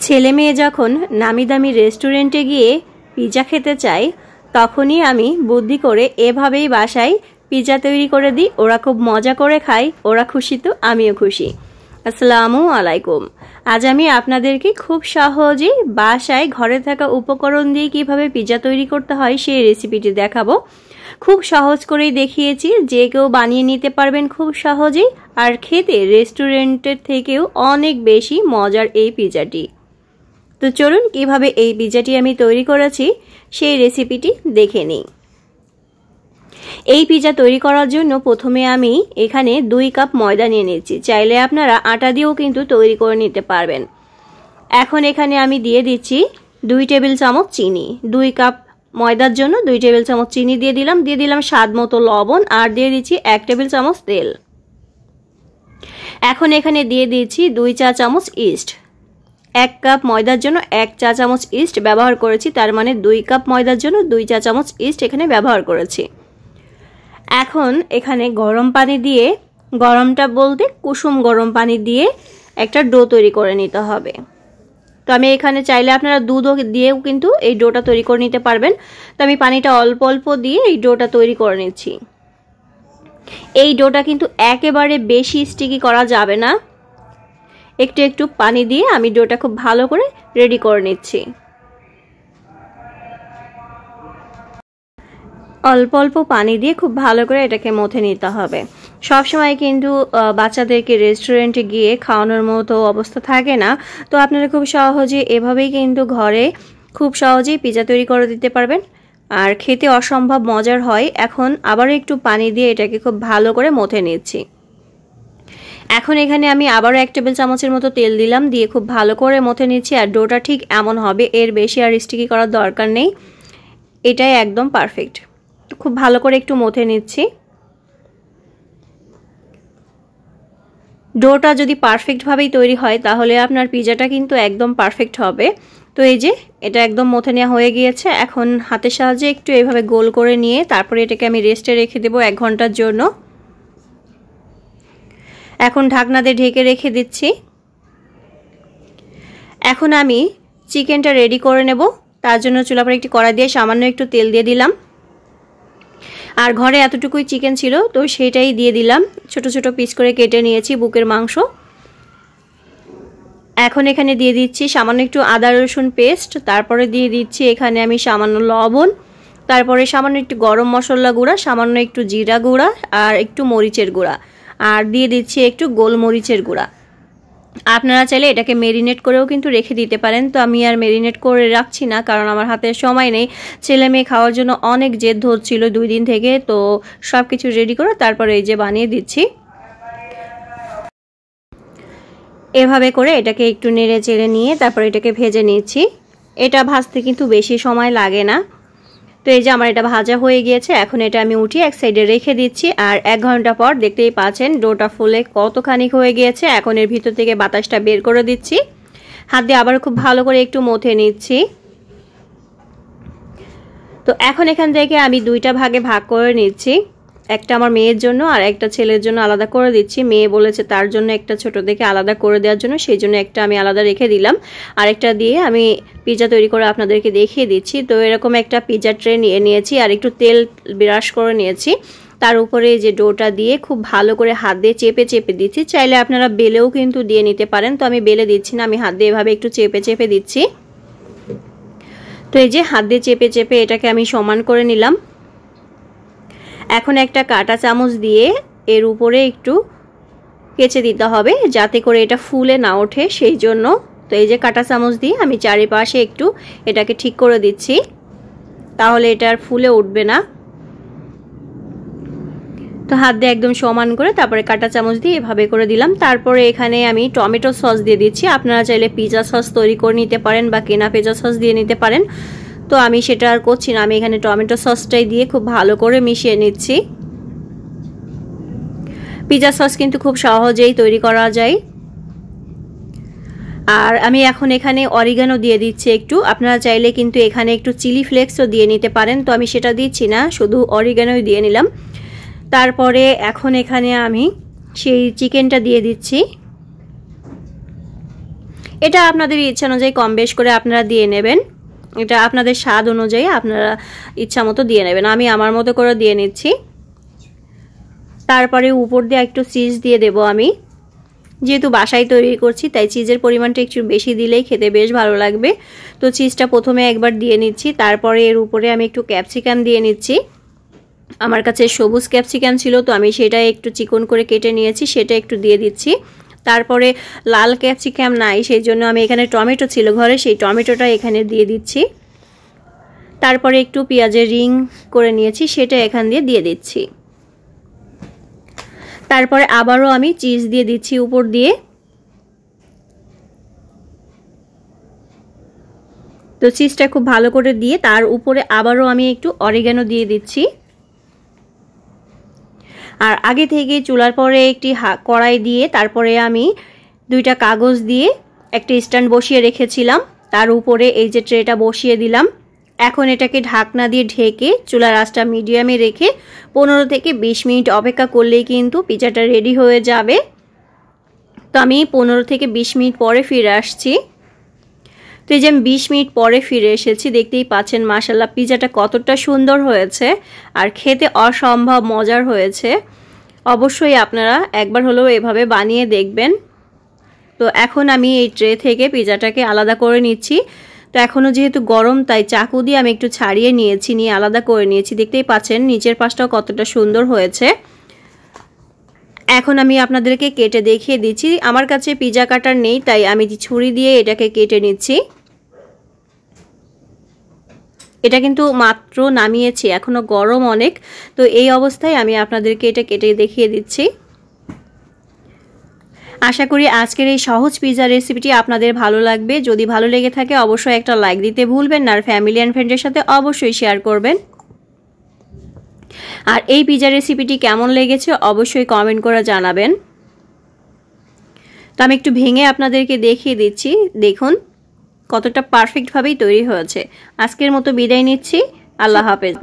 ছেলে মেয়ে যখন নামি দামি রেস্টুরেন্টে গিয়ে পিৎজা খেতে চায় তখনই আমি বুদ্ধি করে এভাবেই বাসায় পিৎজা তৈরি করে দিই। ওরা খুব মজা করে খায়, ওরা খুশি তো আমিও খুশি। আসসালামু আলাইকুম। আজ আমি আপনাদেরকে খুব সহজেই বাসায় ঘরে থাকা উপকরণ দিয়ে কিভাবে পিৎজা তৈরি করতে হয় সেই রেসিপিটি দেখাবো। খুব সহজ করেই দেখিয়েছি, যে কেউ বানিয়ে নিতে পারবেন খুব সহজেই, আর খেতে রেস্টুরেন্টের থেকেও অনেক বেশি মজার এই পিৎজাটি। তো চলুন কিভাবে এই পিৎজাটি আমি তৈরি করেছি সেই রেসিপিটি দেখে নিই। এই পিৎজা তৈরি করার জন্য প্রথমে আমি এখানে 2 কাপ ময়দা নিয়ে নিচ্ছি। চাইলে আপনারা আটা দিয়েও কিন্তু তৈরি করে নিতে পারবেন। এখন এখানে আমি দিয়ে দিচ্ছি 2 টেবিল চামচ চিনি। 2 কাপ ময়দার জন্য 2 টেবিল চামচ চিনি দিয়ে দিলাম স্বাদ মতো লবণ, আর দিয়ে দিচ্ছি 1 টেবিল চামচ তেল। এখন এখানে দিয়ে দিচ্ছি 2 চা চামচ ইস্ট। 1 কাপ ময়দার জন্য 1 চা চামচ ইস্ট ব্যবহার করেছি, তার মানে 2 কাপ ময়দার জন্য 2 চা চামচ ইস্ট এখানে ব্যবহার করেছি। এখন এখানে গরম পানি দিয়ে, গরমটা বলতে কুসুম গরম পানি দিয়ে একটা ডো তৈরি করে নিতে হবে। তো আমি এখানে চাইলে আপনারা দুধ দিয়েও কিন্তু এই ডোটা তৈরি করে নিতে পারবেন। তো আমি পানিটা অল্প অল্প দিয়ে এই ডোটা তৈরি করে নিচ্ছি। এই ডোটা কিন্তু একেবারে বেশি স্টিকি করা যাবে না, একটু একটু পানি দিয়ে আমি ডোটা খুব ভালো করে রেডি করে নিচ্ছি। অল্প অল্প পানি দিয়ে খুব ভালো করে এটাকে মথে নিতে হবে। সবসময় কিন্তু বাচ্চাদেরকে রেস্টুরেন্টে গিয়ে খাওয়ানোর মতো অবস্থা থাকে না, তো আপনারা খুব সহজে এভাবেই কিন্তু ঘরে খুব সহজেই পিৎজা তৈরি করে দিতে পারবেন, আর খেতে অসম্ভব মজার হয়। এখন আবার একটু পানি দিয়ে এটাকে খুব ভালো করে মথে নিচ্ছি। এখন এখানে আমি আবারও 1 টেবিল চামচের মতো তেল দিলাম, দিয়ে খুব ভালো করে মথে নিচ্ছি। আর ডোটা ঠিক এমন হবে, এর বেশি আর স্টিকি করার দরকার নেই, এটাই একদম পারফেক্ট। খুব ভালো করে একটু মথে নিচ্ছি। ডোটা যদি পারফেক্টভাবেই তৈরি হয় তাহলে আপনার পিৎজাটা কিন্তু একদম পারফেক্ট হবে। তো এই যে এটা একদম মথে নেওয়া হয়ে গিয়েছে। এখন হাতের সাহায্যে একটু এইভাবে গোল করে নিয়ে তারপরে এটাকে আমি রেস্টে রেখে দেবো 1 ঘন্টার জন্য। এখন ঢাকনা দিয়ে ঢেকে রেখে দিচ্ছি। এখন আমি চিকেনটা রেডি করে নেব। তার জন্য চুলার পরে একটি কড়াই দিয়ে সামান্য একটু তেল দিয়ে দিলাম, আর ঘরে এতটুকুই চিকেন ছিল তো সেটাই দিয়ে দিলাম। ছোট ছোট পিস করে কেটে নিয়েছি বুকের মাংস। এখন এখানে দিয়ে দিচ্ছি সামান্য একটু আদা রসুন পেস্ট, তারপরে দিয়ে দিচ্ছি এখানে আমি সামান্য লবণ, তারপরে সামান্য একটু গরম মশলা গুঁড়া, সামান্য একটু জিরা গুঁড়া, আর একটু মরিচের গুঁড়া, আর দিয়ে দিচ্ছি একটু গোলমরিচের গুঁড়া। আপনারা চাইলে এটাকে মেরিনেট করেও কিন্তু রেখে দিতে পারেন। তো আমি আর মেরিনেট করে রাখছি না, কারণ আমার হাতে সময় নেই। ছেলে মেয়ে খাওয়ার জন্য অনেক জেদ ধরছিল 2 দিন থেকে, তো সব কিছু রেডি করে তারপরে এই যে বানিয়ে দিচ্ছি। এভাবে করে এটাকে একটু নেড়ে চেড়ে নিয়ে তারপরে এটাকে ভেজে নিচ্ছি। এটা ভাজতে কিন্তু বেশি সময় লাগে না। তো এই যে আমার এটা ভাজা হয়ে গিয়েছে। এখন এটা আমি উঠিয়ে এক সাইডে রেখে দিচ্ছি। আর 1 ঘন্টা পর দেখতেই পাচ্ছেন ডোটা ফুলে কতখানি হয়ে গিয়েছে। এখন এর ভিতর থেকে বাতাসটা বের করে দিচ্ছি। হাত দিয়ে আবার খুব ভালো করে একটু মথে নিচ্ছি। তো এখন এখান থেকে আমি 2টা ভাগে ভাগ করে নিচ্ছি। একটা আমার মেয়ের জন্য আর একটা ছেলের জন্য আলাদা করে দিচ্ছি। মেয়ে বলেছে তার জন্য একটা ছোট দেখে আলাদা করে দেওয়ার জন্য, সেই জন্য একটা আমি আলাদা রেখে দিলাম। আরেকটা দিয়ে আমি পিৎজা তৈরি করে আপনাদেরকে দেখিয়ে দিচ্ছি। তো এরকম একটা পিৎজা ট্রে নিয়ে নিয়েছি, আর একটু তেল ব্রাশ করে নিয়েছি। তার উপরে যে ডোটা দিয়ে খুব ভালো করে হাত দিয়ে চেপে চেপে দিচ্ছি। চাইলে আপনারা বেলেও কিন্তু দিয়ে নিতে পারেন, তো আমি বেলে দিচ্ছি না, আমি হাত দিয়ে এভাবে একটু চেপে চেপে দিচ্ছি। তো এই যে হাত দিয়ে চেপে চেপে এটাকে আমি সমান করে নিলাম। এখন একটা কাঁটা চামচ দিয়ে এর উপরে একটু কেচে দিতে হবে, যাতে করে এটা ফুলে না ওঠে সেই জন্য। তো এই যে কাঁটা চামচ দিয়ে আমি চারিপাশে একটু এটাকে ঠিক করে দিচ্ছি, তাহলে এটা আর ফুলে উঠবে না। তো হাত দিয়ে একদম সমান করে তারপরে কাঁটা চামচ দিয়ে এভাবে করে দিলাম। তারপরে এখানে আমি টমেটো সস দিয়ে দিচ্ছি। আপনারা চাইলে পিৎজা সস তৈরি করে নিতে পারেন বা কেনা পিৎজা সস দিয়ে নিতে পারেন। তো আমি সেটা আর করছি না, আমি এখানে টমেটো সসটাই দিয়ে খুব ভালো করে মিশিয়ে নিচ্ছি। পিৎজা সস কিন্তু খুব সহজেই তৈরি করা যায়। আর আমি এখন এখানে অরিগানো দিয়ে দিচ্ছি একটু। আপনারা চাইলে কিন্তু এখানে একটু চিলি ফ্লেক্সও দিয়ে নিতে পারেন, তো আমি সেটা দিচ্ছি না, শুধু অরিগানোই দিয়ে নিলাম। তারপরে এখন এখানে আমি সেই চিকেনটা দিয়ে দিচ্ছি। এটা আপনাদের ইচ্ছা অনুযায়ী কম বেশ করে আপনারা দিয়ে নেবেন, এটা আপনাদের স্বাদ অনুযায়ী আপনারা ইচ্ছা মতো দিয়ে নেবেন। আমি আমার মতো করে দিয়ে নিচ্ছি। তারপরে উপর দিয়ে একটু চিজ দিয়ে দেব। আমি যেহেতু বাসায় তৈরি করছি তাই চিজের পরিমাণটা একটু বেশি দিলেই খেতে বেশ ভালো লাগবে। তো চিজটা প্রথমে একবার দিয়ে নিচ্ছি, তারপরে এর উপরে আমি একটু ক্যাপসিকাম দিয়ে নিচ্ছি। আমার কাছে সবুজ ক্যাপসিকাম ছিল, তো আমি সেটা একটু চিকন করে কেটে নিয়েছি, সেটা একটু দিয়ে দিচ্ছি। তারপরে লাল ক্যাপসিকাম নাই, সেই জন্য আমি এখানে টমেটো ছিল ঘরে, সেই টমেটোটা এখানে দিয়ে দিচ্ছি। তারপরে একটু পেঁয়াজের রিং করে নিয়েছি, সেটা এখান দিয়ে দিচ্ছি। তারপরে আবারও আমি চিজ দিয়ে দিচ্ছি উপর দিয়ে। তো চিজটা খুব ভালো করে দিয়ে তার উপরে আবারও আমি একটু অরিগানো দিয়ে দিচ্ছি। আর আগে থেকে চুলার পরে একটি কড়াই দিয়ে তারপরে আমি 2টা কাগজ দিয়ে একটা স্ট্যান্ড বসিয়ে রেখেছিলাম, তার উপরে এই যে ট্রেটা বসিয়ে দিলাম। এখন এটাকে ঢাকনা দিয়ে ঢেকে চুলার আঁচটা মিডিয়ামে রেখে 15 থেকে 20 মিনিট অপেক্ষা করলেই কিন্তু পিজাটা রেডি হয়ে যাবে। তো আমি 15 থেকে 20 মিনিট পরে ফিরে আসছি। তো এই যে আমি 20 মিনিট পরে ফিরে এসেছি, দেখতেই পাচ্ছেন মাশাআল্লাহ পিজাটা কতটা সুন্দর হয়েছে আর খেতে অসম্ভব মজার হয়েছে। অবশ্যই আপনারা একবার হলেও এভাবে বানিয়ে দেখবেন। তো এখন আমি এই ট্রে থেকে পিজাটাকে আলাদা করে নিচ্ছি। তো এখনও যেহেতু গরম তাই চাকু দিয়ে আমি একটু ছাড়িয়ে নিয়েছি, নিয়ে আলাদা করে নিয়েছি। দেখতেই পাচ্ছেন নিচের পাশটাও কতটা সুন্দর হয়েছে। এখন আমি আপনাদেরকে কেটে দেখিয়ে দিচ্ছি। আমার কাছে পিজা কাটার নেই তাই আমি ছুরি দিয়ে এটাকে কেটে নিচ্ছি। এটা কিন্তু মাত্র নামিয়েছি, এখনো গরম অনেক। তো এই অবস্থায় আমি আপনাদেরকে এটা কেটে দেখিয়ে দিচ্ছি। আশা করি আজকের এই সহজ পিজা রেসিপিটি আপনাদের ভালো লাগবে। যদি ভালো লেগে থাকে অবশ্যই একটা লাইক দিতে ভুলবেন না, আর ফ্যামিলি অ্যান্ড ফ্রেন্ডের সাথে অবশ্যই শেয়ার করবেন। আর এই পিজা রেসিপিটি কেমন লেগেছে অবশ্যই কমেন্ট করে জানাবেন। তো আমি একটু ভেঙে আপনাদেরকে দেখিয়ে দিচ্ছি, দেখুন কতটা পারফেক্টভাবেই তৈরি হয়েছে। আজকের মতো বিদায় নিচ্ছি, আল্লাহ হাফেজ।